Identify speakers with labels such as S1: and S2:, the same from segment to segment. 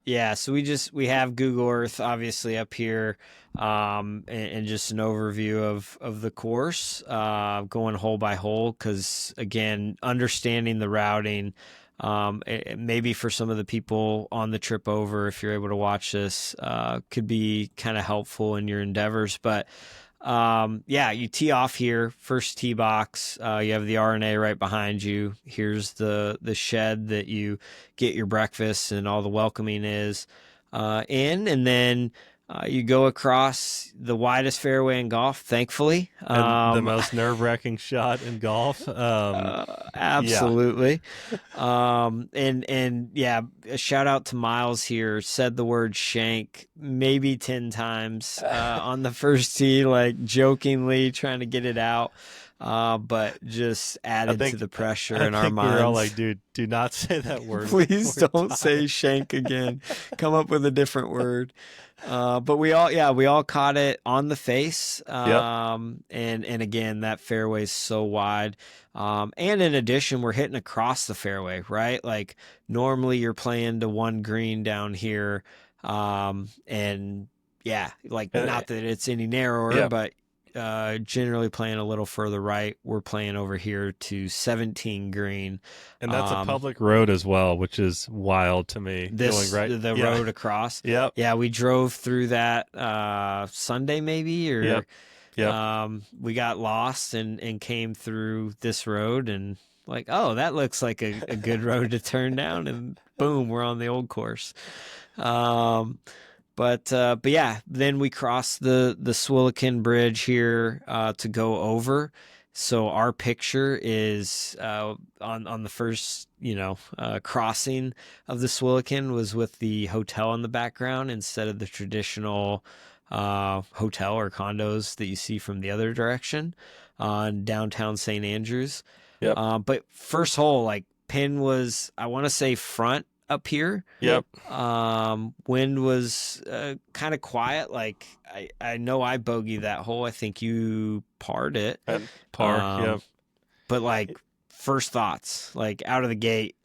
S1: Yeah, so we have Google Earth obviously up here, and just an overview of the course, going hole by hole. Because again, understanding the routing, maybe for some of the people on the trip over, if you're able to watch this, could be kind of helpful in your endeavors. But yeah, you tee off here, first tee box. You have the RNA right behind you. Here's the shed that you get your breakfast and all the welcoming is in, and then you go across the widest fairway in golf, thankfully.
S2: And the most nerve-wracking shot in golf. Yeah.
S1: Absolutely. And yeah, a shout out to Miles here. Said the word shank maybe 10 times on the first tee, like jokingly trying to get it out, but just
S2: I
S1: added to
S2: think
S1: the pressure
S2: I
S1: in our
S2: think we were all like,
S1: minds.
S2: dude, do not say that word one
S1: Please
S2: more
S1: don't
S2: time.
S1: say shank again. Come up with a different word. But we all caught it on the face.
S2: Yep.
S1: And again, that fairway is so wide. And in addition, we're hitting across the fairway, right? Like normally you're playing to one green down here. And yeah, like
S2: And,
S1: not that it's any narrower,
S2: yep.
S1: but generally playing a little further right. We're playing over here to 17 green.
S2: And that's a
S1: Um,
S2: public road as well, which is wild to me. Going
S1: this
S2: right.
S1: the
S2: Yeah.
S1: road across.
S2: Yep.
S1: Yeah, we drove through that Sunday maybe,
S2: Yep.
S1: or
S2: Yep.
S1: we got lost and came through this road and like, oh, that looks like a good road to turn down, and boom, we're on the old course. Um, but yeah, then we crossed the Swilcan Bridge here to go over. So our picture is on the first, crossing of the Swilcan was with the hotel in the background instead of the traditional hotel or condos that you see from the other direction on downtown St. Andrews.
S2: Yep.
S1: But first hole, like pin was, I want to say front up here.
S2: Yep.
S1: Wind was kind of quiet. Like I know I bogeyed that hole. I think you parred it.
S2: And par.
S1: Um,
S2: Yep.
S1: but like first thoughts, like out of the gate,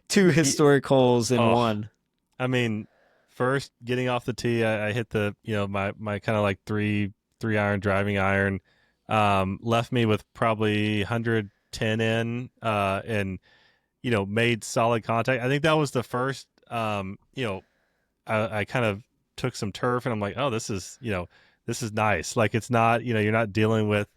S1: two historic holes in
S2: Oh,
S1: one.
S2: I mean, first getting off the tee, I hit the my kind of like three iron driving iron, left me with probably 110 in, and made solid contact. I think that was the first. I kind of took some turf, and I'm like, oh, this is nice. Like it's not, you're not dealing with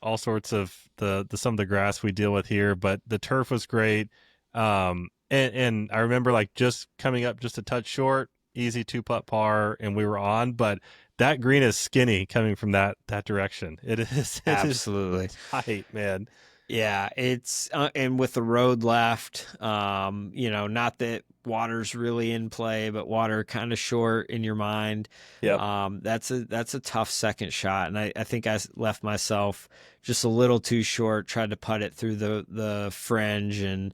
S2: all sorts of the some of the grass we deal with here, but the turf was great. And I remember like just coming up just a touch short, easy two putt par, and we were on. But that green is skinny coming from that direction. It is
S1: Absolutely.
S2: tight, man.
S1: Yeah, it's and with the road left, not that water's really in play, but water kind of short in your mind.
S2: Yep.
S1: That's a tough second shot, and I think left myself just a little too short. Tried to putt it through the fringe and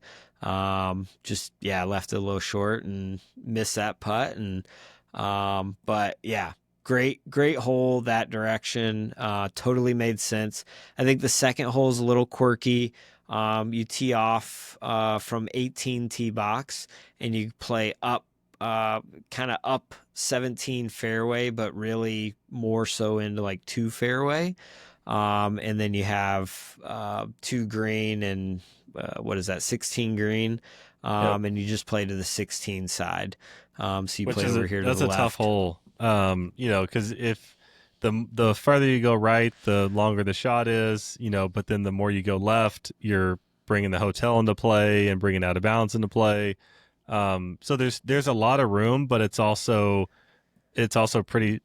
S1: just yeah, left it a little short and missed that putt. And but yeah, great hole that direction. Totally made sense. I think the second hole is a little quirky. You tee off from 18 tee box and you play up, kind of up 17 fairway, but really more so into like two fairway. And then you have two green and what is that, 16 green.
S2: Yep.
S1: And you just play to the 16 side. So you
S2: Which
S1: play
S2: is
S1: over here to
S2: that's
S1: the
S2: a tough
S1: left.
S2: hole. Because if the farther you go right, the longer the shot is. But then the more you go left, you're bringing the hotel into play and bringing out of bounds into play. So there's a lot of room, but it's also pretty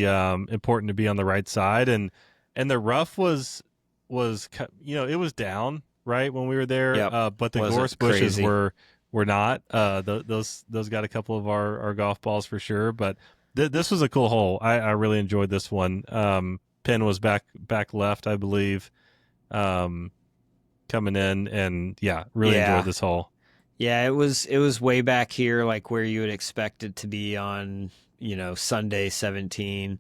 S2: important to be on the right side. And the rough was it was down right when we were there,
S1: Yep.
S2: but the gorse
S1: Wasn't
S2: bushes
S1: crazy.
S2: were not. Those got a couple of our golf balls for sure, but this was a cool hole. I really enjoyed this one. Pin was back left, I believe, um, coming in, and yeah, really enjoyed
S1: Yeah.
S2: this hole.
S1: Yeah, it was way back here, like where you would expect it to be on, Sunday 17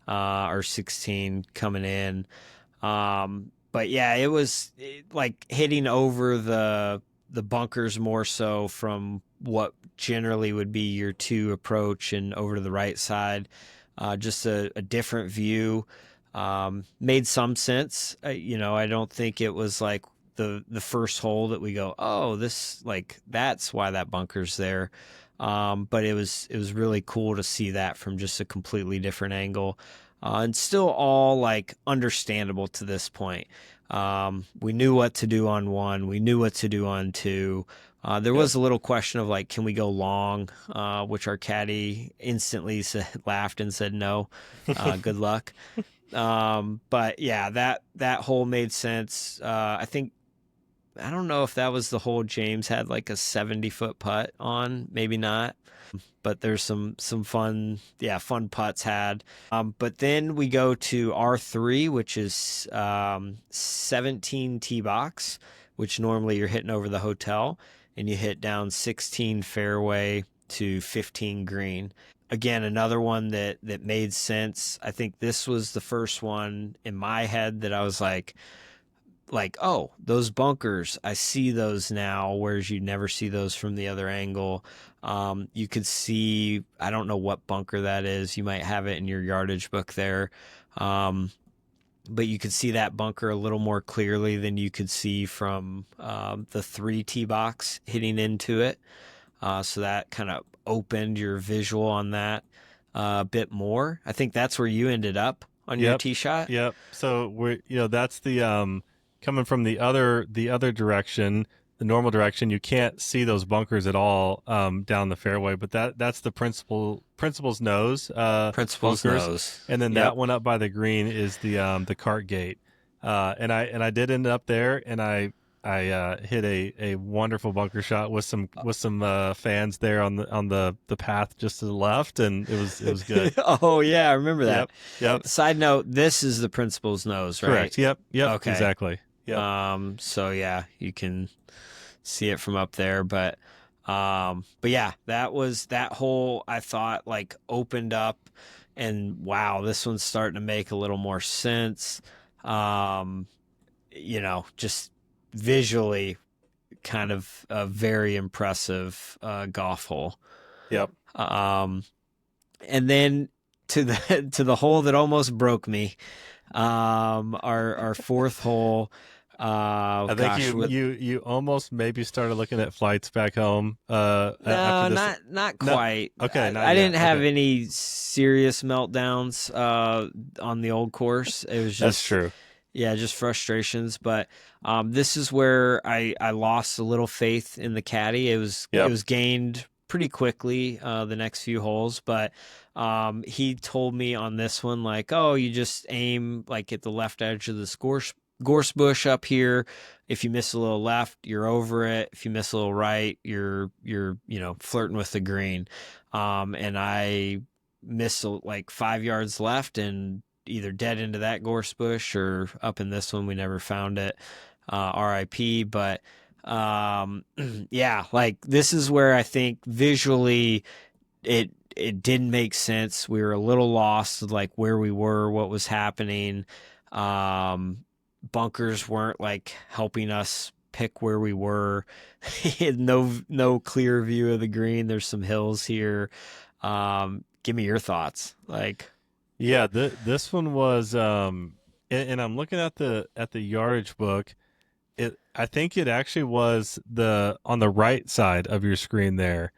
S1: or 16 coming in. But yeah, it was like hitting over the bunkers more so from what generally would be your 2 approach and over to the right side. Just a different view. Made some sense. I don't think it was like the first hole that we go, oh, this, like, that's why that bunker's there. But it was really cool to see that from just a completely different angle, and still all like understandable to this point. We knew what to do on 1. We knew what to do on 2. There
S2: Yep.
S1: was a little question of like, can we go long? Which our caddy instantly laughed and said no. Good luck. But yeah, that hole made sense. I don't know if that was the hole James had like a 70-foot putt on, maybe not. But there's some fun, yeah, fun putts had. But then we go to R3, which is 17 tee box, which normally you're hitting over the hotel, and you hit down 16 fairway to 15 green. Again, another one that made sense. I think this was the first one in my head that I was like, oh, those bunkers, I see those now, whereas you never see those from the other angle. You could see, I don't know what bunker that is. You might have it in your yardage book there. But you could see that bunker a little more clearly than you could see from the 3 tee box hitting into it. So that kind of opened your visual on that a bit more. I think that's where you ended up on your
S2: Yep.
S1: tee shot.
S2: Yep. So that's the coming from the other direction, the normal direction. You can't see those bunkers at all down the fairway, but that's the principal's nose
S1: Principal's
S2: bunkers,
S1: nose.
S2: and then
S1: Yep.
S2: that one up by the green is the cart gate. And I did end up there, and I hit a wonderful bunker shot with some fans there on the path just to the left, and it was good.
S1: Oh yeah, I remember that.
S2: Yep. Yep.
S1: Side note, this is the principal's nose, right?
S2: Correct. Yep. Yep.
S1: Okay.
S2: Exactly. Yep.
S1: So yeah, you can see it from up there, but yeah, that hole I thought like opened up, and wow, this one's starting to make a little more sense. Um, just visually kind of a very impressive golf hole.
S2: Yep.
S1: Um, and then to the to the hole that almost broke me, our fourth hole.
S2: I think
S1: Gosh,
S2: you almost maybe started looking at flights back home.
S1: no,
S2: After this.
S1: not
S2: No.
S1: quite.
S2: Okay. Not
S1: I
S2: yet.
S1: didn't have
S2: Okay.
S1: any serious meltdowns on the old course. It was
S2: That's
S1: just,
S2: true.
S1: yeah, just frustrations. But this is where I lost a little faith in the caddy. It
S2: Yep.
S1: was gained pretty quickly the next few holes, but he told me on this one like, oh, you just aim like at the left edge of the gorse bush up here. If you miss a little left, you're over it. If you miss a little right, you're flirting with the green. And I missed like 5 yards left and either dead into that gorse bush or up in this one. We never found it. RIP. But yeah, like this is where I think visually it didn't make sense. We were a little lost, like where we were, what was happening. Bunkers weren't like helping us pick where we were. No clear view of the green. There's some hills here. Give me your thoughts. Like,
S2: Yeah. This one was and I'm looking at the yardage book. I think it actually was on the right side of your screen there.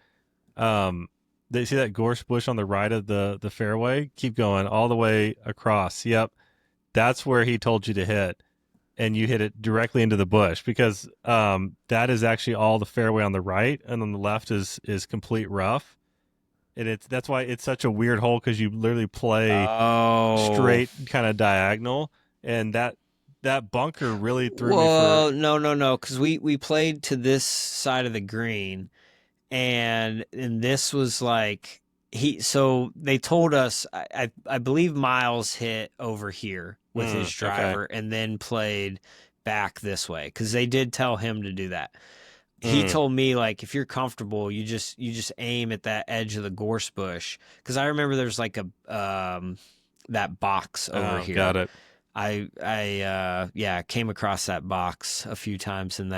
S2: They see that gorse bush on the right of the fairway. Keep going all the way across. Yep. That's where he told you to hit, and you hit it directly into the bush because that is actually all the fairway on the right, and on the left is complete rough. And that's why it's such a weird hole because you literally play
S1: oh,
S2: straight kind of diagonal, and that bunker really threw me for.
S1: whoa, no, because we played to this side of the green, and this was like so they told us I believe Miles hit over here with his
S2: Okay.
S1: driver and then played back this way because they did tell him to do that. He
S2: Mm.
S1: told me like if you're comfortable you just aim at that edge of the gorse bush because I remember there's like a that box over
S2: Oh,
S1: here.
S2: got it.
S1: I yeah, came across that box a few times in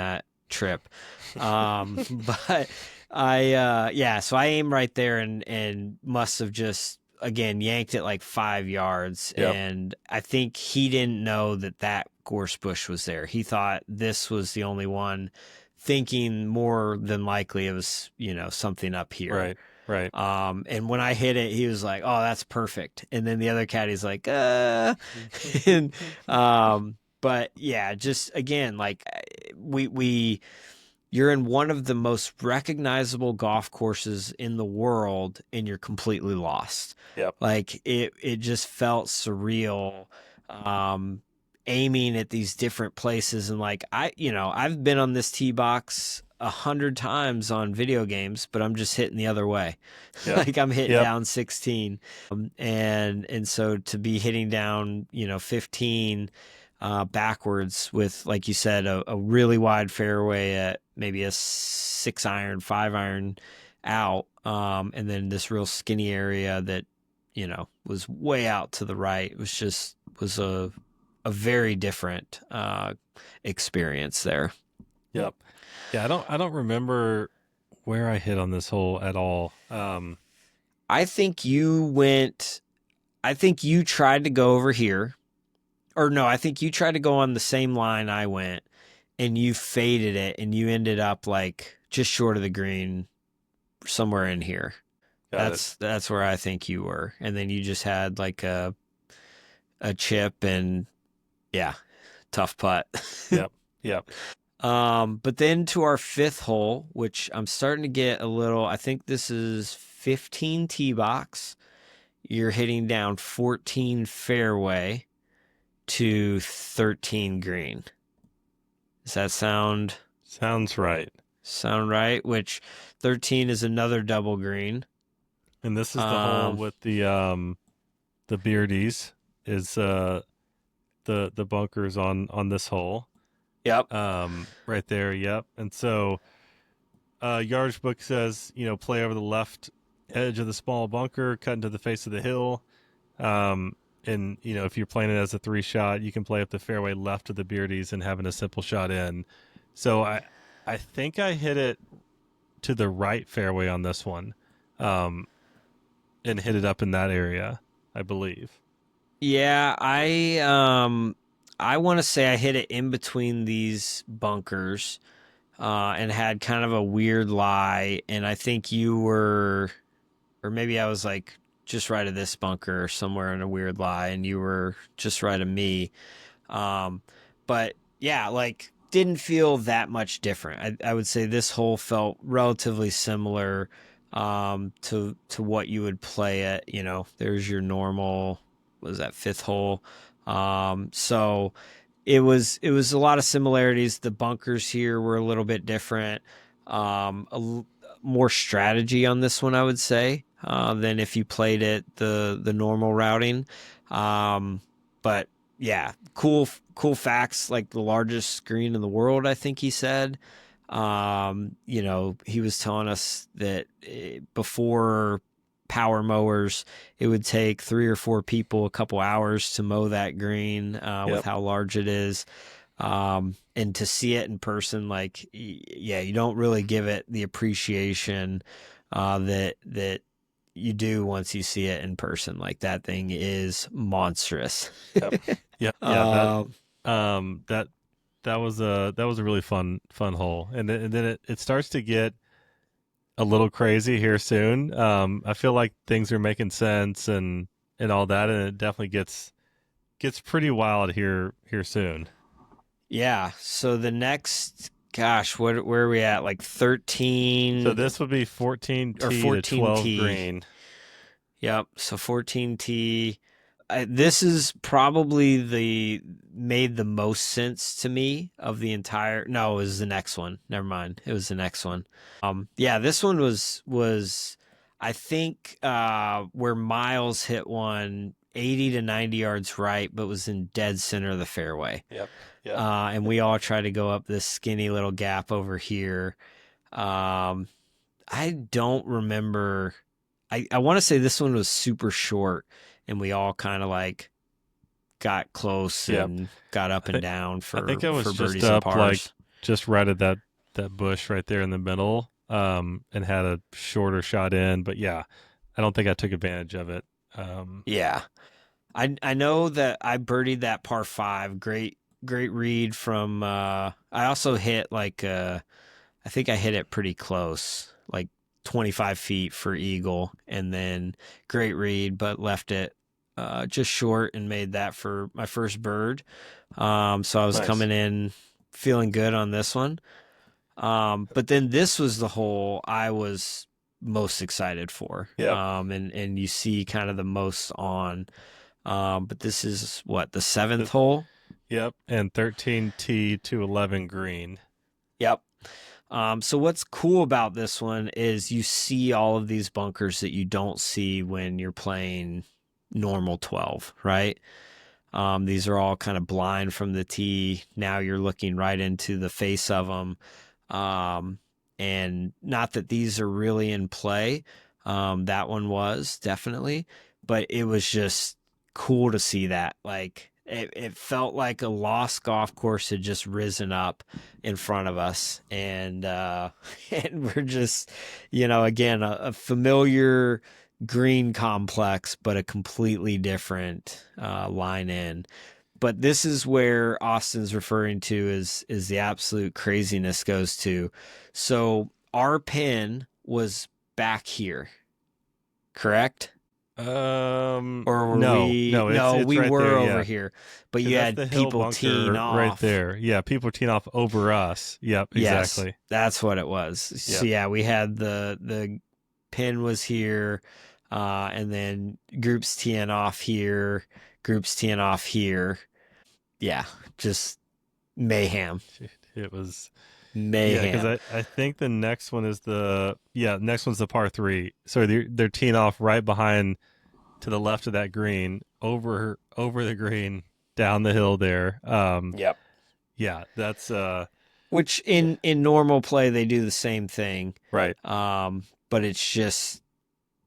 S1: trip. But yeah, so I aimed right there and must have just again yanked it like 5 yards,
S2: Yep.
S1: and I think he didn't know that that gorse bush was there. He thought this was the only one, thinking more than likely it was, something up here.
S2: Right. Right.
S1: And when I hit it, he was like, "Oh, that's perfect." And then the other caddy's like, and but yeah, just again, like we you're in one of the most recognizable golf courses in the world and you're completely lost.
S2: Yep.
S1: Like it just felt surreal. Um, Aiming at these different places, and like I've been on this tee box 100 times on video games, but I'm just hitting the other way.
S2: Yep.
S1: Like I'm hitting
S2: Yep.
S1: down 16. And so to be hitting down, 15 backwards with, like you said, a really wide fairway at maybe a 6 iron, 5 iron out, and then this real skinny area that was way out to the right. It was a very different experience there.
S2: Yep. Yeah, I don't remember where I hit on this hole at all.
S1: I think you went. I think you tried to go over here, or no, I think you tried to go on the same line I went, and you faded it, and you ended up like just short of the green, somewhere in here.
S2: Got it.
S1: That's where I think you were, and then you just had like a chip, and yeah, tough putt.
S2: Yep. Yep.
S1: But then to our fifth hole, which I'm starting to get a little. I think this is 15 tee box. You're hitting down 14 fairway to 13 green. Does that
S2: Sounds right.
S1: sound right? Which 13 is another double green.
S2: And this is the hole with the beardies is the bunkers on this hole.
S1: Yep.
S2: Right there. Yep. And so yardage book says, play over the left edge of the small bunker, cut into the face of the hill. And if you're playing it as a 3-shot, you can play up the fairway left of the beardies and having a simple shot in. So I think I hit it to the right fairway on this one, and hit it up in that area, I believe.
S1: Yeah, I want to say I hit it in between these bunkers, and had kind of a weird lie, and I think you were, or maybe I was like just right of this bunker or somewhere in a weird lie, and you were just right of me. But yeah, like didn't feel that much different. I would say this hole felt relatively similar to what you would play at. There's your normal, what was that, fifth hole. So it was a lot of similarities. The bunkers here were a little bit different. More strategy on this one, I would say, than if you played it the normal routing. But yeah, cool facts, like the largest screen in the world, I think he said. He was telling us that before power mowers, it would take 3 or 4 people a couple hours to mow that green, with
S2: Yep.
S1: how large it is. And to see it in person, like, yeah, you don't really give it the appreciation that you do once you see it in person. Like that thing is monstrous.
S2: Yep. Yeah. Yeah. That that was a really fun hole, and then it starts to get a little crazy here soon. I feel like things are making sense and all that, and it definitely gets pretty wild here soon.
S1: Yeah. So the next, gosh, where are we at? Like
S2: So
S1: 13
S2: this would be 14
S1: or
S2: T to
S1: 14
S2: 12
S1: T.
S2: green.
S1: Yep. So 14 T. This is probably made the most sense to me of the entire. No, it was the next one. Never mind. It was the next one. Yeah, this one was I think, where Miles hit one 80 to 90 yards right, but was in dead center of the fairway.
S2: Yep. Yep.
S1: And we all tried to go up this skinny little gap over here. Um, I don't remember. I want to say this one was super short, and we all kind of like got close
S2: Yep.
S1: and got up and down
S2: I think I was
S1: for
S2: just
S1: birdies and
S2: up like
S1: pars.
S2: just right at that bush right there in the middle, and had a shorter shot in. But yeah, I don't think I took advantage of it.
S1: Yeah. I know that I birdied that par five. Great read from I also hit like I think I hit it pretty close, like 25 feet for eagle, and then great read, but left it just short and made that for my first bird. So I was
S2: Nice.
S1: coming in feeling good on this one. But then this was the hole I was most excited for.
S2: Yep.
S1: And you see kind of the most on. But this is what, the seventh
S2: The-
S1: hole?
S2: Yep. And 13 T to 11 green.
S1: Yep. So what's cool about this one is you see all of these bunkers that you don't see when you're playing normal 12, right? These are all kind of blind from the tee. Now you're looking right into the face of them. And not that these are really in play. That one was definitely, but it was just cool to see that. Like it felt like a lost golf course had just risen up in front of us. And, and we're just, again, a familiar green complex, but a completely different, line in. But this is where Austin's referring to is the absolute craziness goes to. So our pin was back here, correct? Or were we?
S2: No,
S1: No,
S2: it's
S1: we
S2: right
S1: were
S2: there.
S1: over
S2: Yeah.
S1: here. But
S2: Cause
S1: you
S2: that's
S1: had
S2: the hill
S1: people teeing
S2: bunker right
S1: off.
S2: there. Yeah. People teeing off over us. Yep.
S1: Yes,
S2: Exactly.
S1: that's what it was. So
S2: Yep.
S1: yeah, we had the pin was here, and then groups teeing off here, groups teeing off here. Yeah, just mayhem.
S2: It was, yeah. Cause
S1: Mayhem.
S2: I think the next one is next one's the par three. So they're teeing off right behind to the left of that green over the green down the hill there.
S1: Yep.
S2: Yeah, that's
S1: Which in normal play they do the same thing.
S2: right.
S1: But it's just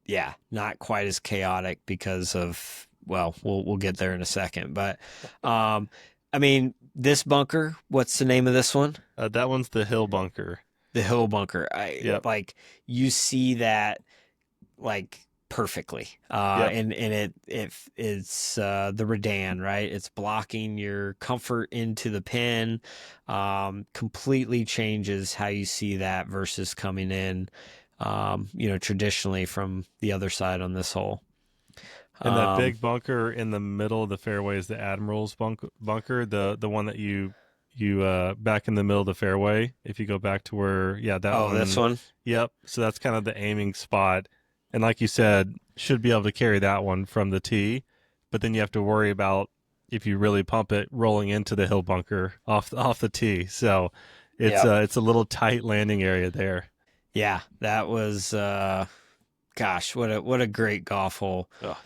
S1: yeah, not quite as chaotic because of well, we'll get there in a second. But I mean, this bunker, what's the name of this one?
S2: That one's the hill bunker.
S1: The hill bunker. I
S2: Yep.
S1: like you see that like perfectly.
S2: Yep.
S1: And it's the Redan, right? It's blocking your comfort into the pin. Completely changes how you see that versus coming in, traditionally from the other side on this hole.
S2: And that
S1: Um,
S2: big bunker in the middle of the fairway is the Admiral's bunker, the one that you back in the middle of the fairway. If you go back to where, yeah, that
S1: oh, this
S2: one.
S1: one.
S2: Yep. So that's kind of the aiming spot. And like you said, should be able to carry that one from the tee, but then you have to worry about if you really pump it rolling into the hill bunker off the tee. So
S1: Yep.
S2: it's a little tight landing area there.
S1: Yeah, that was gosh, what a great golf hole.
S2: Ugh.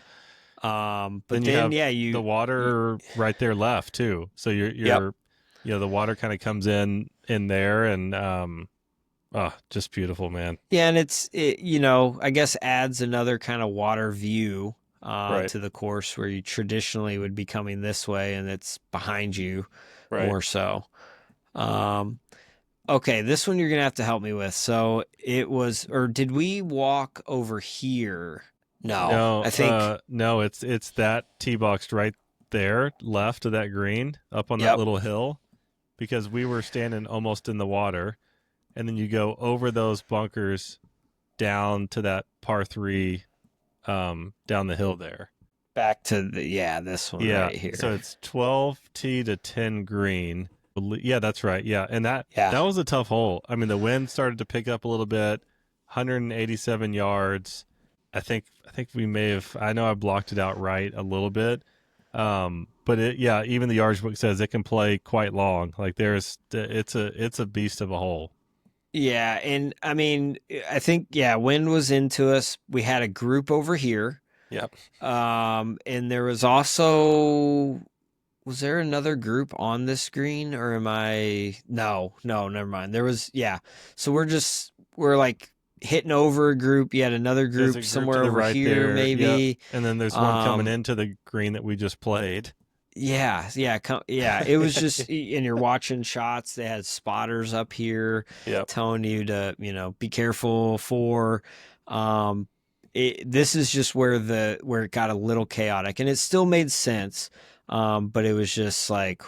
S1: But
S2: You
S1: then
S2: have
S1: yeah,
S2: the water right there left too. So
S1: yep.
S2: the water kind of comes in there, and just beautiful, man.
S1: Yeah, and I guess adds another kind of water view
S2: Right.
S1: to the course where you traditionally would be coming this way and it's behind you
S2: Right.
S1: more so. Um, okay, this one you're gonna have to help me with. So it was, or did we walk over here? No,
S2: No,
S1: I think,
S2: no, it's that tee box right there, left of that green, up on that
S1: yep.
S2: little hill, because we were standing almost in the water, and then you go over those bunkers down to that par three, down the hill there.
S1: Back to this one
S2: Yeah,
S1: right here.
S2: so it's 12 tee to 10 green. Yeah, that's right. Yeah, and that
S1: Yeah.
S2: was a tough hole. I mean, the wind started to pick up a little bit. 187 yards. I think we may have. I know I blocked it out right a little bit, but even the yardage book says it can play quite long. Like it's a beast of a hole.
S1: Yeah, and I mean, I think wind was into us. We had a group over here.
S2: Yep.
S1: And there was also was there another group on this screen or am I no, never mind. There was So we're like hitting over a group. You had another
S2: There's a
S1: group
S2: group
S1: somewhere
S2: to the
S1: over
S2: right
S1: here,
S2: there.
S1: maybe.
S2: Yep. And then there's one coming into the green that we just played.
S1: yeah. It was just, and you're watching shots. They had spotters up here
S2: Yep.
S1: telling you to, be careful for. Um, this is just where it got a little chaotic, and it still made sense. But it was just like,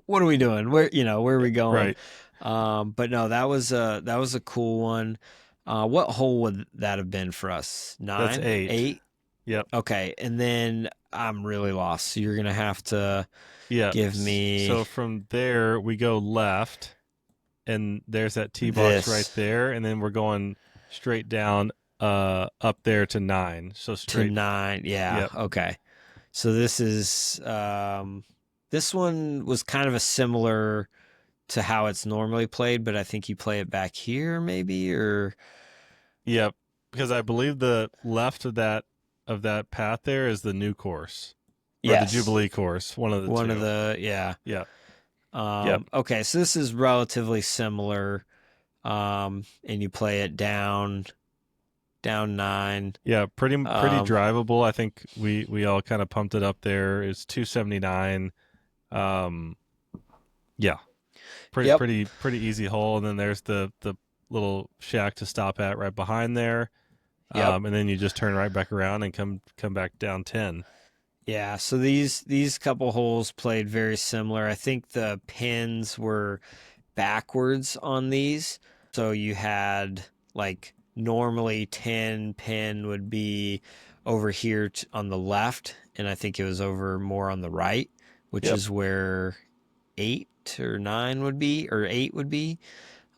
S1: what are we doing? Where are we going?
S2: Right.
S1: But no, that was a cool one. What hole would that have been for us?
S2: That's
S1: Nine,
S2: 8.
S1: eight?
S2: Yep.
S1: Okay, and then I'm really lost. So you're gonna have to
S2: Yep.
S1: give me
S2: So from there we go left, and there's that tee box right
S1: this
S2: there, and then we're going straight down up there to 9. So
S1: to
S2: straight.
S1: nine. Yeah,
S2: Yep.
S1: okay. So this one was kind of a similar to how it's normally played, but I think you play it back here maybe or
S2: Yep. Because I believe the left of that path there is the new course or the
S1: yes.
S2: Jubilee course, one of the
S1: One of
S2: two.
S1: the yeah.
S2: Yeah. Yep.
S1: Okay, so this is relatively similar. And you play it down nine.
S2: Yeah, pretty
S1: Um,
S2: drivable. I think we all kind of pumped it up there. It's 279. Um yeah.
S1: yep,
S2: Pretty easy hole, and then there's the little shack to stop at right behind there.
S1: yep.
S2: And then you just turn right back around and come back down 10.
S1: Yeah, so these couple holes played very similar. I think the pins were backwards on these. So you had like normally 10 pin would be over here on the left, and I think it was over more on the right, which
S2: Yep.
S1: is where 8 or 9 would be, or 8 would be.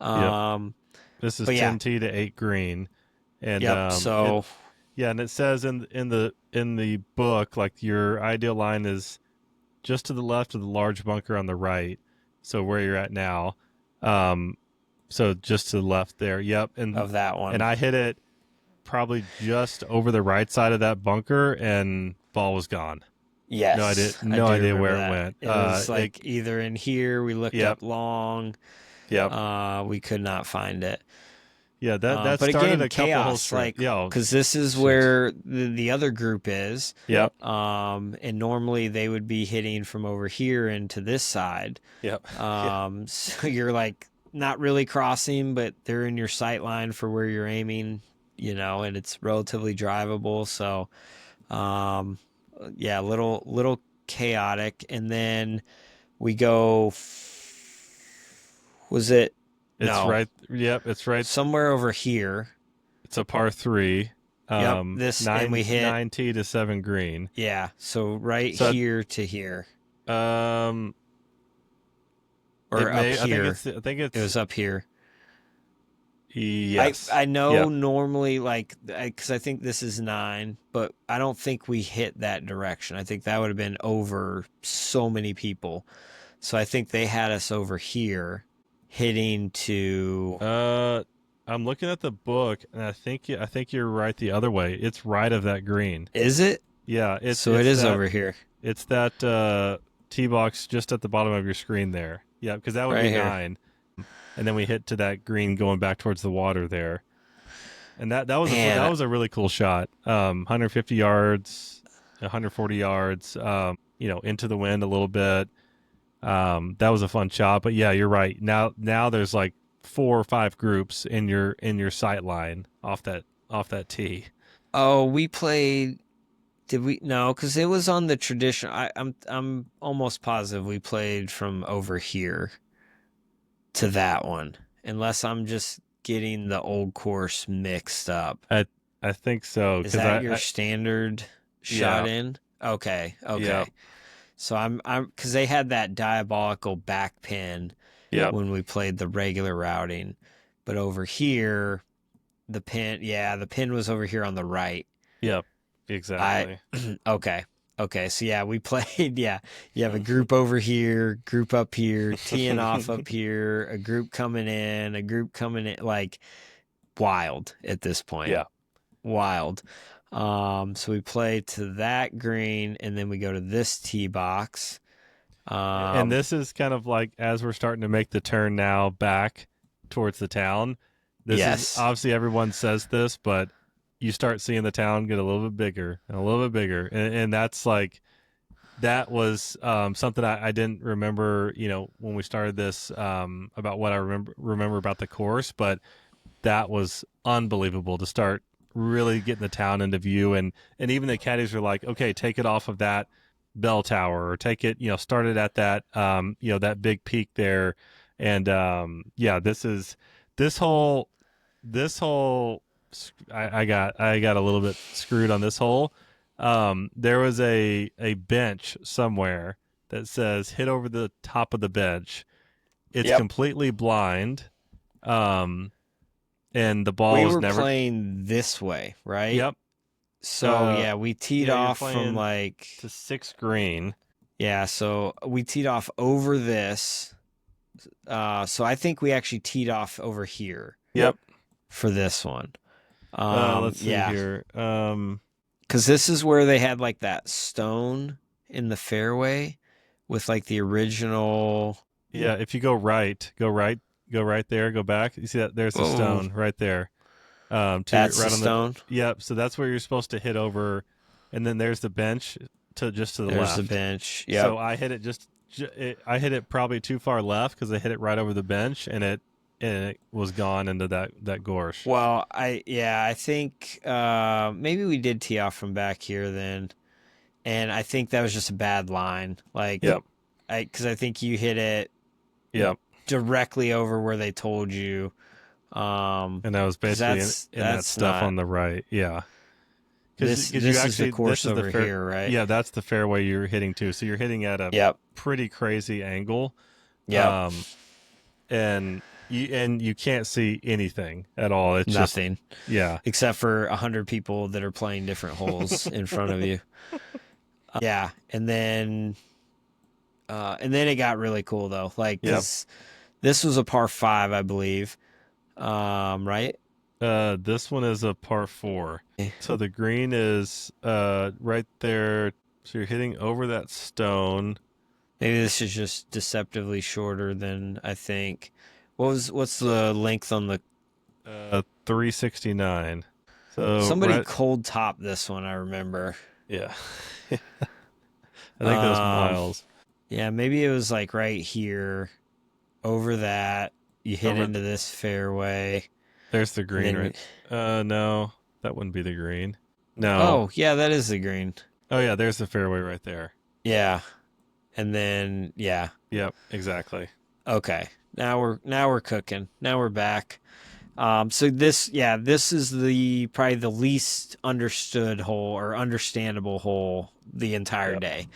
S2: Yep.
S1: Um,
S2: This is
S1: but yeah,
S2: 10T to 8 green. And
S1: yep.
S2: it
S1: So
S2: yeah, and it says in the book like your ideal line is just to the left of the large bunker on the right. So where you're at now. Um so just to the left there. Yep.
S1: of that
S2: And
S1: one.
S2: I hit it probably just over the right side of that bunker and ball was gone.
S1: Yes, I
S2: No
S1: do
S2: idea
S1: remember
S2: where it
S1: that.
S2: went.
S1: It was like either in here, we looked
S2: Yep.
S1: up long,
S2: Yep.
S1: we could not find it.
S2: Yeah, that
S1: But
S2: started
S1: again,
S2: a couple holes
S1: chaos,
S2: straight.
S1: like,
S2: Yo,
S1: because this is
S2: shoot.
S1: where the other group is.
S2: Yep.
S1: And normally they would be hitting from over here into this side.
S2: Yep. Yeah.
S1: So you're like not really crossing, but they're in your sight line for where you're aiming, and it's relatively drivable. So, um, yeah, little chaotic. And then we go, was it?
S2: It's
S1: No,
S2: right. Yep, it's right.
S1: somewhere over here.
S2: It's a par 3.
S1: Yep, this, and we hit,
S2: 9T to 7 green.
S1: yeah, so right
S2: So
S1: here to here,
S2: um it
S1: or up
S2: may
S1: here.
S2: I think
S1: It was
S2: it's
S1: up here. I
S2: yes.
S1: I know
S2: Yep.
S1: normally like because I think this is 9, but I don't think we hit that direction. I think that would have been over so many people. So I think they had us over here hitting to.
S2: I'm looking at the book and I think you're right the other way. It's right of that green.
S1: Is it?
S2: Yeah,
S1: So it is over here,
S2: it's that tee box just at the bottom of your screen there. Yeah, because that would
S1: right
S2: be
S1: here.
S2: 9. And then we hit to that green going back towards the water there. And that was that
S1: Man,
S2: was a really cool shot. 150 yards, 140 yards, into the wind a little bit. That was a fun shot, but yeah, you're right. Now there's like 4 or 5 groups in your sight line off that tee.
S1: oh, we played. Did we? No, because it was on the tradition. I'm almost positive we played from over here to that one, unless I'm just getting the old course mixed up.
S2: I I think so
S1: Is
S2: because
S1: that your
S2: I
S1: standard
S2: yeah,
S1: shot in? Okay,
S2: yeah,
S1: okay. So I'm because they had that diabolical back pin
S2: yeah,
S1: when we played the regular routing, but over here the pin was over here on the right.
S2: yeah,
S1: I
S2: exactly.
S1: okay. Okay, so yeah, we played. Yeah, you have a group over here, group up here, teeing off up here, a group coming in, a group coming in, like wild at this point.
S2: Yeah.
S1: Wild. So we play to that green, and then we go to this tee box.
S2: And
S1: Um,
S2: this is kind of like as we're starting to make the turn now back towards the town. This is
S1: yes,
S2: obviously everyone says this, but you start seeing the town get a little bit bigger and a little bit bigger, and that's like that was something I didn't remember, when we started this, about what I remember about the course, but that was unbelievable to start really getting the town into view, and even the caddies were like, okay, take it off of that bell tower, or take it, start it at that, that big peak there, and yeah, this whole this whole I got a little bit screwed on this hole. There was a bench somewhere that says hit over the top of the bench. It's
S1: Yep.
S2: completely blind. Um, and the ball
S1: We
S2: was
S1: were
S2: never.
S1: playing this way, right?
S2: Yep.
S1: So yeah, we teed
S2: Yeah, you're
S1: off from
S2: playing
S1: like,
S2: to sixth green.
S1: yeah, so we teed off over this. So I think we actually teed off over here
S2: Yep.
S1: for this one.
S2: Let's see
S1: Yeah,
S2: here.
S1: because this is where they had like that stone in the fairway with like the original.
S2: Yeah, if you go right, go right there, go back. You see that? There's the
S1: Oh,
S2: stone right there.
S1: that's the
S2: Right on the.
S1: stone.
S2: Yep. So that's where you're supposed to hit over, and then there's the bench to the
S1: There's the
S2: left.
S1: bench. Yep.
S2: So I hit it I hit it probably too far left because I hit it right over the bench, and it was gone into that gorge.
S1: Well, I think maybe we did tee off from back here then, and I think that was just a bad line. Like,
S2: Yep.
S1: because I think you hit it
S2: Yep.
S1: directly over where they told you.
S2: And that was
S1: Because
S2: basically in that
S1: that's
S2: stuff
S1: not
S2: on the right. Yeah.
S1: this.
S2: Because you
S1: This is the
S2: actually
S1: course
S2: this is the
S1: over
S2: fair.
S1: here, right?
S2: Yeah, that's the fairway you're hitting to. So you're hitting at a
S1: Yep.
S2: pretty crazy angle.
S1: Yep.
S2: Um, and you can't see anything at all. It's just
S1: Nothing
S2: yeah.
S1: except for 100 people that are playing different holes in front of you. Yeah, and then it got really cool though. Like,
S2: Yep.
S1: this was a par five, I believe. Right?
S2: This one is a par four. So the green is right there. So you're hitting over that stone.
S1: Maybe this is just deceptively shorter than I think. What's the length on the?
S2: 369. So
S1: Somebody
S2: right,
S1: cold topped this one, I remember.
S2: yeah. I think that was
S1: Um,
S2: Miles.
S1: yeah, maybe it was like right here, over that. You hit
S2: Over
S1: into this fairway,
S2: there's the
S1: and
S2: green,
S1: then
S2: right? No, that wouldn't be the green. No.
S1: oh yeah, that is the green.
S2: Oh yeah, there's the fairway right there.
S1: Yeah, and then yeah,
S2: Yep, exactly.
S1: okay. Now we're cooking. Now we're back. So this is the probably the least understood hole or understandable hole the entire
S2: Yep.
S1: day.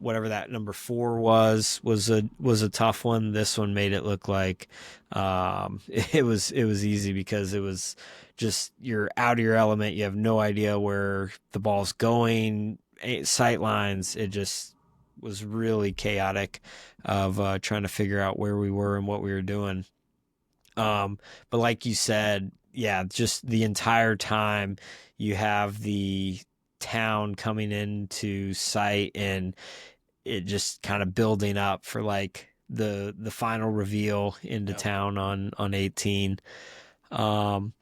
S1: Whatever that number four was a tough one. This one made it look like it was easy because it was just you're out of your element. You have no idea where the ball's going, sight lines. It just was really chaotic of trying to figure out where we were and what we were doing. But like you said, yeah, just the entire time you have the town coming into sight and it just kind of building up for like the final reveal into
S2: Yep.
S1: town on 18. Um,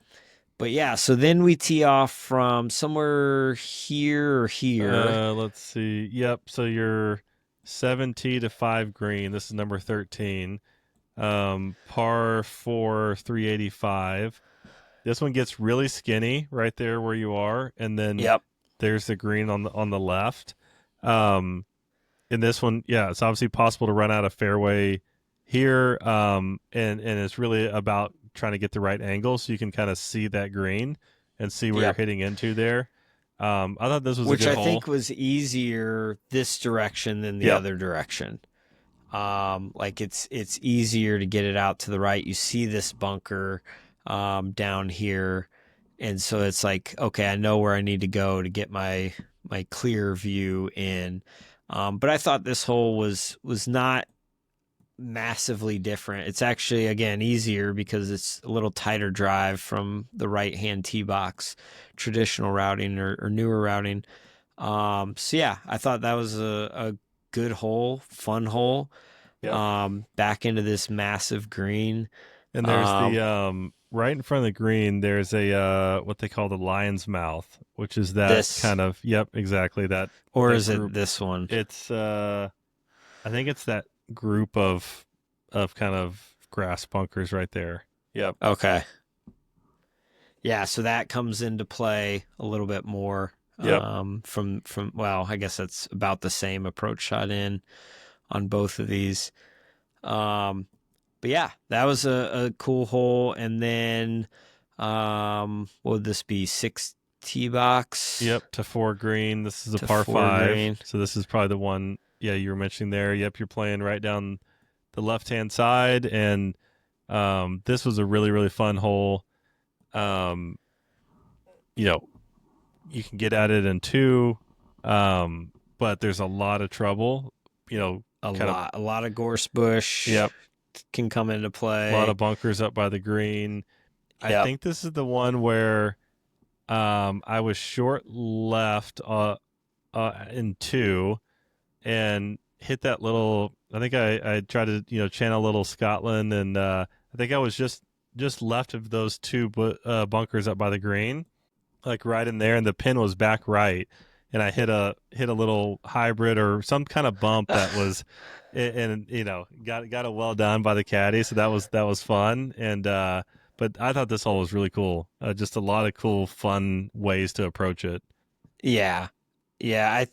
S1: but yeah, so then we tee off from somewhere here or here.
S2: Let's see. Yep. So you're 7 tee to 5 green. This is number 13. Par 4, 385. This one gets really skinny right there where you are, and then
S1: Yep.
S2: there's the green on the left. In this one, yeah, it's obviously possible to run out of fairway here, and it's really about trying to get the right angle so you can kind of see that green and see where you're
S1: Yep.
S2: hitting into there. I thought this was
S1: Which
S2: a good
S1: I
S2: hole.
S1: think was easier this direction than the
S2: Yep.
S1: other direction. Like it's easier to get it out to the right. You see this bunker down here, and so it's like, okay, I know where I need to go to get my clear view in. But I thought this hole was not massively different. It's actually again easier because it's a little tighter drive from the right hand tee box, traditional routing or newer routing. So yeah, I thought that was a good hole, fun hole.
S2: Yep.
S1: Back into this massive green.
S2: And there's
S1: Um,
S2: the right in front of the green. There's a what they call the lion's mouth, which is that
S1: this,
S2: kind of yep, exactly
S1: or
S2: that
S1: is it
S2: group.
S1: this one?
S2: It's I think it's that group of kind of grass bunkers right there. Yep.
S1: Okay. Yeah, so that comes into play a little bit more
S2: Yep.
S1: from well, I guess that's about the same approach shot in on both of these. Um, but yeah, that was a cool hole. And then what would this be? Six tee box
S2: Yep. To four green. This is a
S1: to
S2: par
S1: four
S2: five.
S1: green.
S2: So this is probably the one. Yeah, you were mentioning there. Yep. You're playing right down the left hand side, and this was a really really fun hole. Um, you know, you can get at it in two, but there's a lot of trouble. You know, kind of
S1: A lot of gorse bush
S2: yep,
S1: can come into
S2: a lot
S1: play.
S2: of bunkers up by the green. I
S1: Yep.
S2: think this is the one where I was short left in two and hit that little. I think I tried to channel a little Scotland, and I think I was just left of those two bunkers up by the green, like right in there, and the pin was back right, and I hit a little hybrid or some kind of bump that was, and got it well done by the caddy, so that was fun, and but I thought this hole was really cool, just a lot of cool fun ways to approach it.
S1: Yeah. Yeah,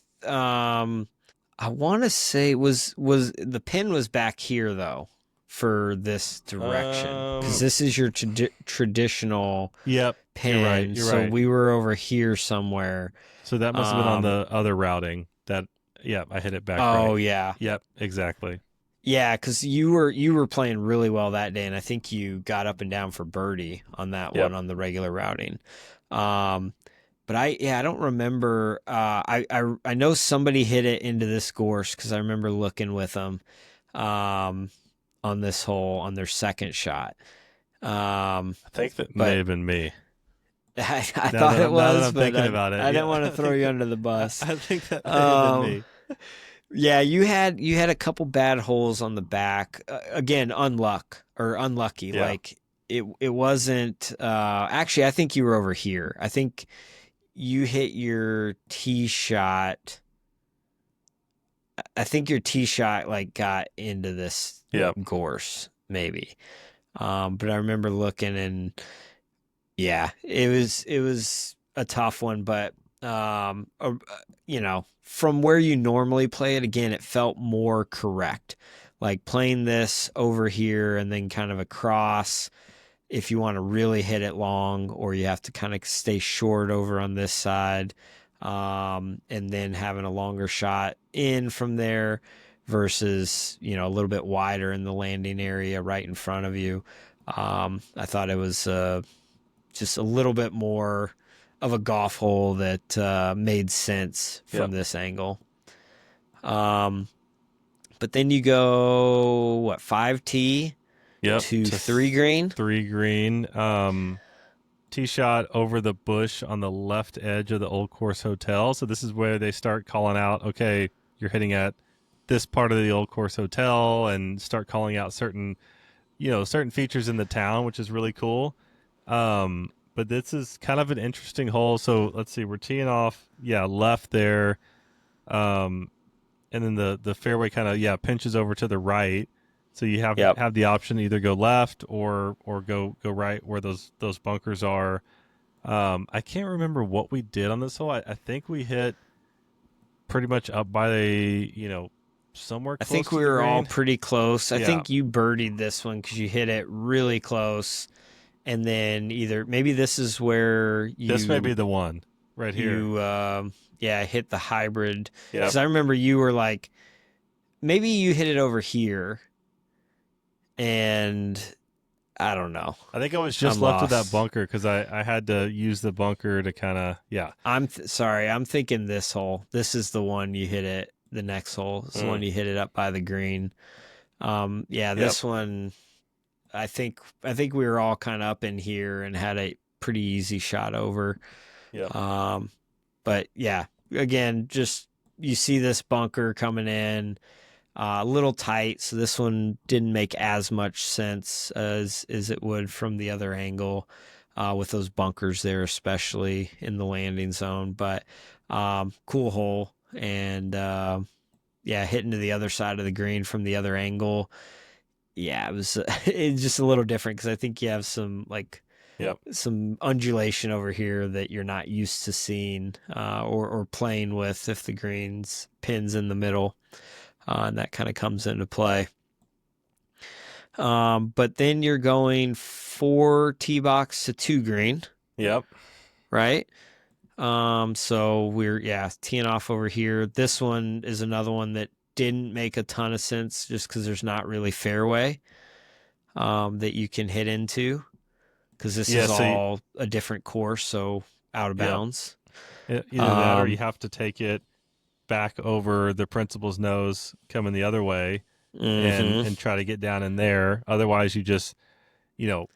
S1: I want to say was the pin was back here though for this direction because
S2: Um,
S1: this is your traditional
S2: yep, you're right,
S1: pin.
S2: you're
S1: So
S2: right.
S1: we were over here somewhere.
S2: So that must have been on
S1: Um,
S2: the other routing. That yep, I hit it back
S1: oh
S2: right.
S1: yeah,
S2: Yep, exactly.
S1: yeah, because you were playing really well that day, and I think you got up and down for birdie on that
S2: Yep.
S1: one on the regular routing. Um, but I don't remember. I know somebody hit it into this gorse because I remember looking with them um, on this hole on their second shot. Um,
S2: I think that may
S1: but
S2: have been me.
S1: I thought it
S2: Now that
S1: was,
S2: I'm
S1: but
S2: thinking about it,
S1: I didn't
S2: yeah,
S1: want to throw you under the bus.
S2: I think that may have been
S1: Um,
S2: me.
S1: yeah, you had a couple bad holes on the back. Again, unlucky.
S2: Yeah.
S1: Like it wasn't. Actually, I think you were over here. I think you hit your tee shot. I think your tee shot like got into this
S2: Yep.
S1: gorse, maybe. But I remember looking and yeah, it was a tough one, but from where you normally play it, again, it felt more correct. Like playing this over here and then kind of across if you want to really hit it long, or you have to kind of stay short over on this side, and then having a longer shot in from there versus, a little bit wider in the landing area right in front of you. I thought it was just a little bit more of a golf hole that made sense from
S2: Yep.
S1: this angle. Um, but then you go, what, 5T
S2: Yep.
S1: to 3 green?
S2: three green. Tee shot over the bush on the left edge of the Old Course Hotel. So this is where they start calling out, okay, you're hitting at this part of the Old Course Hotel, and start calling out certain features in the town, which is really cool. But this is kind of an interesting hole. So let's see, we're teeing off, yeah, left there. Um, and then the fairway kind of pinches over to the right. So you
S1: Yep.
S2: have the option to either go left or go right where those bunkers are. I can't remember what we did on this hole. I think we hit pretty much up by somewhere
S1: I
S2: close
S1: think
S2: to
S1: we
S2: the
S1: were all
S2: green.
S1: pretty close. I
S2: Yeah,
S1: think you birdied this one because you hit it really close. And then maybe this is where
S2: this may be the one right here.
S1: hit the hybrid.
S2: Yep.
S1: Because I remember you were like, maybe you hit it over here. And I don't know.
S2: I think I was just
S1: I'm
S2: left of that
S1: lost.
S2: bunker because I had to use the bunker to kind of
S1: Sorry. I'm thinking this hole. This is the one you hit it. The next hole is the one you hit it up by the green. Yeah,
S2: Yep.
S1: this one, I think we were all kind of up in here and had a pretty easy shot over.
S2: Yeah.
S1: But yeah, again, just you see this bunker coming in. A little tight, so this one didn't make as much sense as it would from the other angle, with those bunkers there, especially in the landing zone. But cool hole, and yeah, hitting to the other side of the green from the other angle. Yeah, it was it's just a little different because I think you have some like
S2: Yep.
S1: some undulation over here that you're not used to seeing, or playing with if the green's pins in the middle, and that kind of comes into play. But then you're going 4 tee box to 2 green,
S2: Yep.
S1: right? So we're, yeah, teeing off over here. This one is another one that didn't make a ton of sense just because there's not really fairway that you can hit into, because this
S2: Yeah.
S1: is
S2: So
S1: all a different course, so out of
S2: yep.
S1: bounds.
S2: Either that or you
S1: Um,
S2: have to take it back over the principal's nose coming the other way and
S1: hmm
S2: try to get down in there. Otherwise, you just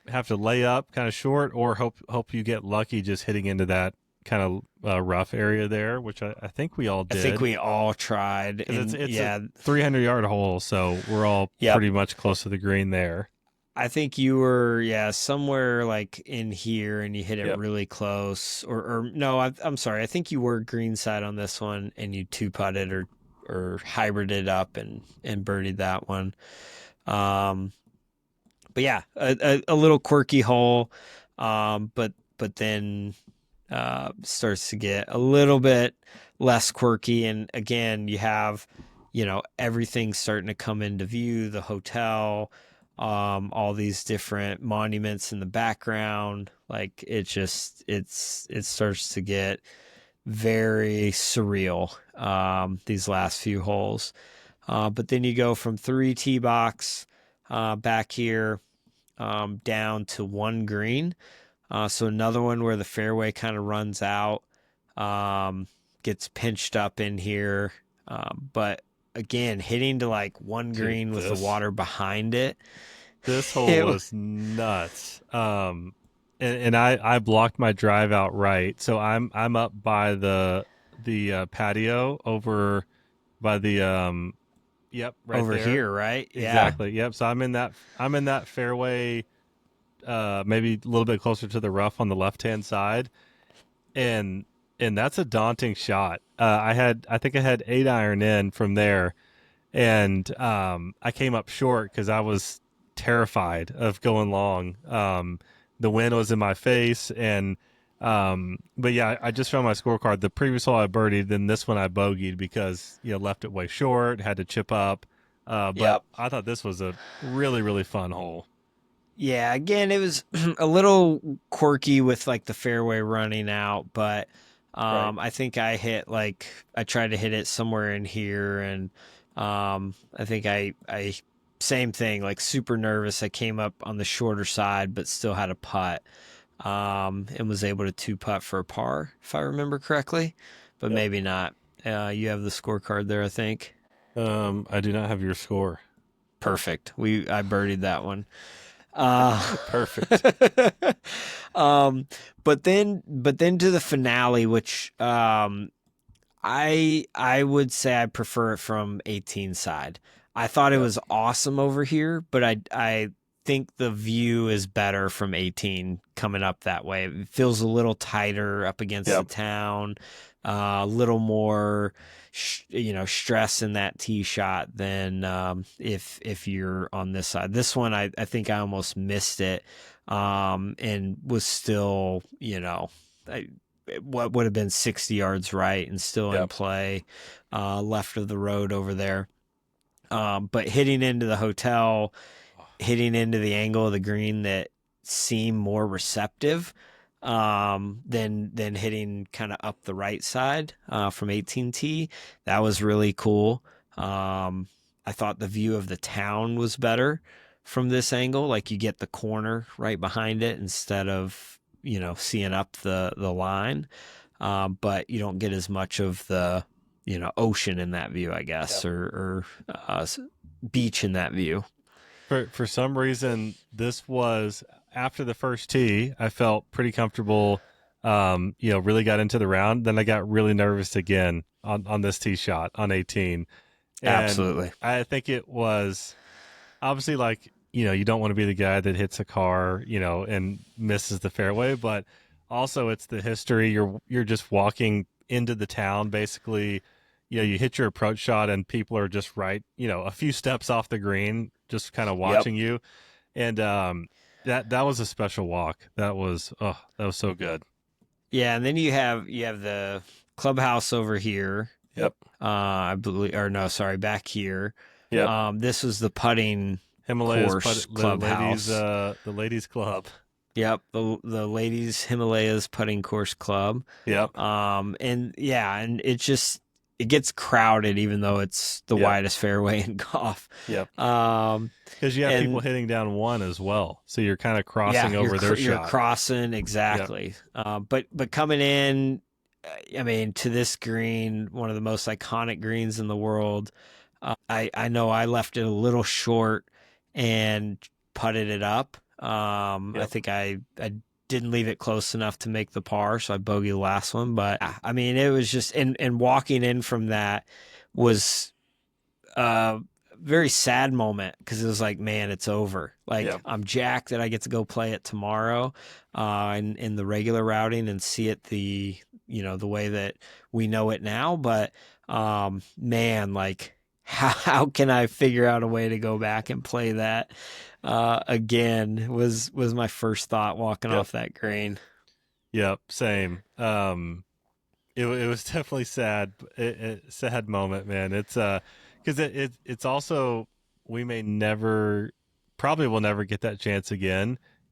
S2: have to lay up kind of short or hope you get lucky just hitting into that kind of rough area there, which I think we all
S1: I think
S2: did
S1: we all tried,
S2: because
S1: and
S2: it's a
S1: yeah,
S2: 300-yard hole, so we're all
S1: yep.
S2: pretty much close to the green there.
S1: I think you were, yeah, somewhere like in here, and you hit it
S2: Yep.
S1: really close. Or no, I'm sorry. I think you were greenside on this one, and you two putted or hybrided up and birdied that one. Um, but yeah, a little quirky hole. But then starts to get a little bit less quirky, and again, you have, everything starting to come into view. The hotel, all these different monuments in the background. Like it starts to get very surreal. These last few holes. But then you go from 3 tee box back here, down to 1 green. So another one where the fairway kind of runs out, um, gets pinched up in here. But again, hitting to like one
S2: Dude,
S1: green with the
S2: this
S1: water behind it.
S2: this hole
S1: It,
S2: was nuts. And I blocked my drive out right, so I'm up by the patio over by the yep, right
S1: over
S2: there.
S1: here, right? Yeah.
S2: Exactly. Yep. So I'm in that fairway, maybe a little bit closer to the rough on the left hand side, and that's a daunting shot. I think I had 8 iron in from there, and I came up short because I was terrified of going long. The wind was in my face, and but yeah, I just found my scorecard. The previous hole I birdied, then this one I bogeyed because left it way short, had to chip up. But
S1: Yep.
S2: I thought this was a really really fun hole.
S1: Yeah. Again, it was a little quirky with like the fairway running out, but
S2: Right.
S1: I think I tried to hit it somewhere in here, and I think I same thing, like super nervous. I came up on the shorter side, but still had a putt, and was able to two putt for a par, if I remember correctly, but
S2: Yep.
S1: maybe not. You have the scorecard there, I think.
S2: I do not have your score.
S1: Perfect. I birdied that one. Uh,
S2: Perfect.
S1: um, but then to the finale, which I would say I prefer it from 18 side. I thought it
S2: Yep.
S1: was awesome over here, but I think the view is better from 18 coming up that way. It feels a little tighter up against the
S2: Yep.
S1: town, a little more, stress in that tee shot than if you're on this side. This one, I think I almost missed it, and was still, what would have been 60 yards right and still in
S2: Yep.
S1: play, left of the road over there. But hitting into the hotel, hitting into the angle of the green that seemed more receptive, than hitting kind of up the right side, from 18T. That was really cool. I thought the view of the town was better from this angle. Like you get the corner right behind it instead of, seeing up the line. But you don't get as much of the, ocean in that view, I guess,
S2: Yep.
S1: or beach in that view.
S2: For some reason, this was after the first tee. I felt pretty comfortable. Really got into the round. Then I got really nervous again on this tee shot on 18, And
S1: Absolutely.
S2: I think it was obviously like, you don't want to be the guy that hits a car, and misses the fairway, but also it's the history. You're just walking into the town basically. You hit your approach shot and people are just right, a few steps off the green, just kind of
S1: Yep.
S2: watching you. And that was a special walk. That was so good.
S1: Yeah, and then you have the clubhouse over here.
S2: Yep.
S1: I believe, or no, sorry, back here.
S2: Yep.
S1: This was the putting
S2: Himalayas
S1: course clubhouse.
S2: the ladies club.
S1: Yep, the ladies Himalayas putting course club.
S2: Yep.
S1: And yeah, and it gets crowded even though it's the
S2: Yep.
S1: widest fairway in golf.
S2: Yep.
S1: Um,
S2: Because you have people
S1: and
S2: hitting down one as well, so you're kind of
S1: yeah,
S2: crossing over their
S1: you're
S2: shot.
S1: crossing
S2: Yep.
S1: exactly. But coming in, I mean, to this green, one of the most iconic greens in the world. I know I left it a little short and putted it up. I
S2: Yep.
S1: think I didn't leave it close enough to make the par, so I bogeyed the last one. But I mean, it was just and walking in from that was a very sad moment because it was like, man, it's over. Like
S2: Yep.
S1: I'm jacked that I get to go play it tomorrow, in the regular routing and see it the way that we know it now. But man, like how can I figure out a way to go back and play that again was my first thought walking
S2: Yep.
S1: off that green.
S2: Yep. Same. It was definitely sad. Sad moment, man. It's because it's also we may never, probably will never get that chance again.